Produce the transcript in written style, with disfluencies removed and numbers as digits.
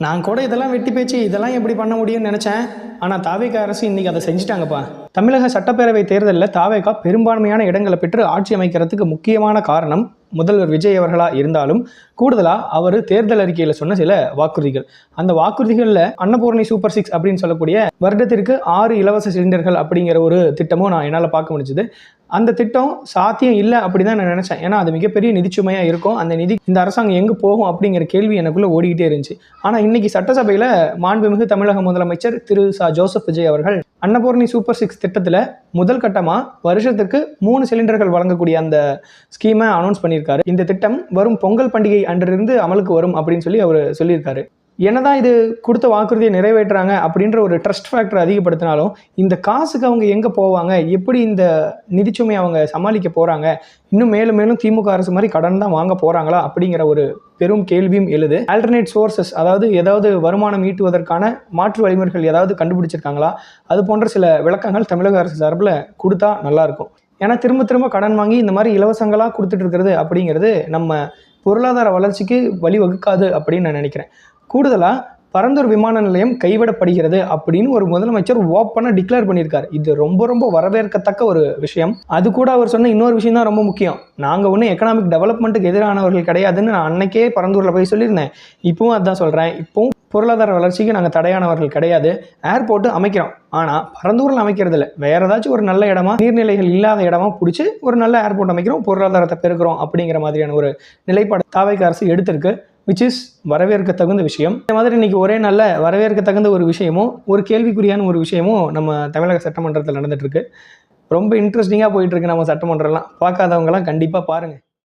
நான் கூட இதெல்லாம் வெட்டி பேச்சு இதெல்லாம் எப்படி பண்ண முடியும்னு நினச்சேன். ஆனால் தாவேகா அரசு இன்றைக்கி அதை செஞ்சுட்டாங்கப்பா. தமிழக சட்டப்பேரவை தேர்தலில் தாவேகா பெரும்பான்மையான இடங்களை பெற்று ஆட்சி அமைக்கிறதுக்கு முக்கியமான காரணம் முதல்வர் விஜய் அவர்களாக இருந்தாலும் கூடுதலாக அவர் தேர்தல் அறிக்கையில் சொன்ன சில வாக்குறுதிகள். அந்த வாக்குறுதிகளில் அன்னபூர்ணி சூப்பர் 6 அப்படின்னு சொல்லக்கூடிய வருடத்திற்கு 6 இலவச சிலிண்டர்கள் அப்படிங்கிற ஒரு திட்டமும் நான் என்னால் பார்க்க முடிஞ்சுது. அந்த திட்டம் சாத்தியம் இல்லை அப்படி தான் நான் நினச்சேன். ஏன்னா அது மிகப்பெரிய நிதிச்சுமையாக இருக்கும். அந்த நிதி இந்த அரசாங்கம் எங்கே போகும் அப்படிங்கிற கேள்வி எனக்குள்ளே ஓடிக்கிட்டே இருந்துச்சு. ஆனால் இன்னைக்கு சட்டசபையில் மாண்புமிகு தமிழக முதலமைச்சர் திரு ஜோசப் விஜய் அவர்கள் அன்னபூர்ணி சூப்பர் 6 திட்டத்தில் முதல் கட்டமாக வருஷத்துக்கு 3 சிலிண்டர்கள் வழங்கக்கூடிய அந்த ஸ்கீமை அனௌன்ஸ் பண்ணியிருக்காரு. இந்த திட்டம் வரும் பொங்கல் பண்டிகை அன்றிலிருந்து அமலுக்கு வரும் அப்படின்னு சொல்லி அவர் சொல்லியிருக்காரு. என்னதான் இது கொடுத்த வாக்குறுதியை நிறைவேற்றுறாங்க அப்படின்ற ஒரு ட்ரஸ்ட் ஃபேக்டர் அதிகப்படுத்தினாலும் இந்த காசுக்கு அவங்க எங்கே போவாங்க, எப்படி இந்த நிதிச்சுமையை அவங்க சமாளிக்க போகிறாங்க, இன்னும் மேலும் மேலும் திமுக அரசு மாதிரி கடன் தான் வாங்க போகிறாங்களா அப்படிங்கிற ஒரு பெரும் கேள்வியும் எழுது. ஆல்டர்னேட் சோர்சஸ், அதாவது ஏதாவது வருமானம் ஈட்டுவதற்கான மாற்று வழிமுறைகள் ஏதாவது கண்டுபிடிச்சிருக்காங்களா, அது போன்ற சில விளக்கங்கள் தமிழக அரசு சார்பில் கொடுத்தா நல்லாயிருக்கும். ஏன்னா திரும்ப திரும்ப கடன் வாங்கி இந்த மாதிரி இலவசங்களாக கொடுத்துட்டு இருக்கிறது அப்படிங்கிறது நம்ம பொருளாதார வளர்ச்சிக்கு வழிவகுக்காது அப்படின்னு நான் நினைக்கிறேன். கூடுதலாக பரந்தூர் விமான நிலையம் கைவிடப்படுகிறது அப்படின்னு ஒரு முதலமைச்சர் ஓப்பனாக டிக்ளேர் பண்ணியிருக்காரு. இது ரொம்ப ரொம்ப வரவேற்கத்தக்க ஒரு விஷயம். அது கூட அவர் சொன்ன இன்னொரு விஷயம் தான் ரொம்ப முக்கியம். நாங்கள் ஒன்றும் எக்கனாமிக் டெவலப்மெண்ட்டுக்கு எதிரானவர்கள் கிடையாதுன்னு நான் அன்னைக்கே பரந்தூரில் போய் சொல்லியிருந்தேன். இப்பவும் அதுதான் சொல்கிறேன். இப்போவும் பொருளாதார வளர்ச்சிக்கு நாங்கள் தடையானவர்கள் கிடையாது. ஏர்போர்ட்டு அமைக்கிறோம், ஆனால் பரந்தூரில் அமைக்கிறது இல்லை, வேறு ஏதாச்சும் ஒரு நல்ல இடமா, நீர்நிலைகள் இல்லாத இடமா பிடிச்சி ஒரு நல்ல ஏர்போர்ட் அமைக்கிறோம், பொருளாதாரத்தை பெருக்கிறோம் அப்படிங்கிற மாதிரியான ஒரு நிலைப்பாடு தாவேகா அரசு எடுத்திருக்கு. விச் இஸ் வரவேற்க தகுந்த விஷயம். இந்த மாதிரி இன்னைக்கு ஒரே நல்ல வரவேற்க தகுந்த ஒரு விஷயமும் ஒரு கேள்விக்குறியான ஒரு விஷயமும் நம்ம தமிழக சட்டமன்றத்தில் நடந்துட்டு இருக்கு. ரொம்ப இன்ட்ரெஸ்டிங்காக போயிட்டு இருக்கு நம்ம சட்டமன்றம்லாம். பார்க்காதவங்கலாம் கண்டிப்பாக பாருங்கள்.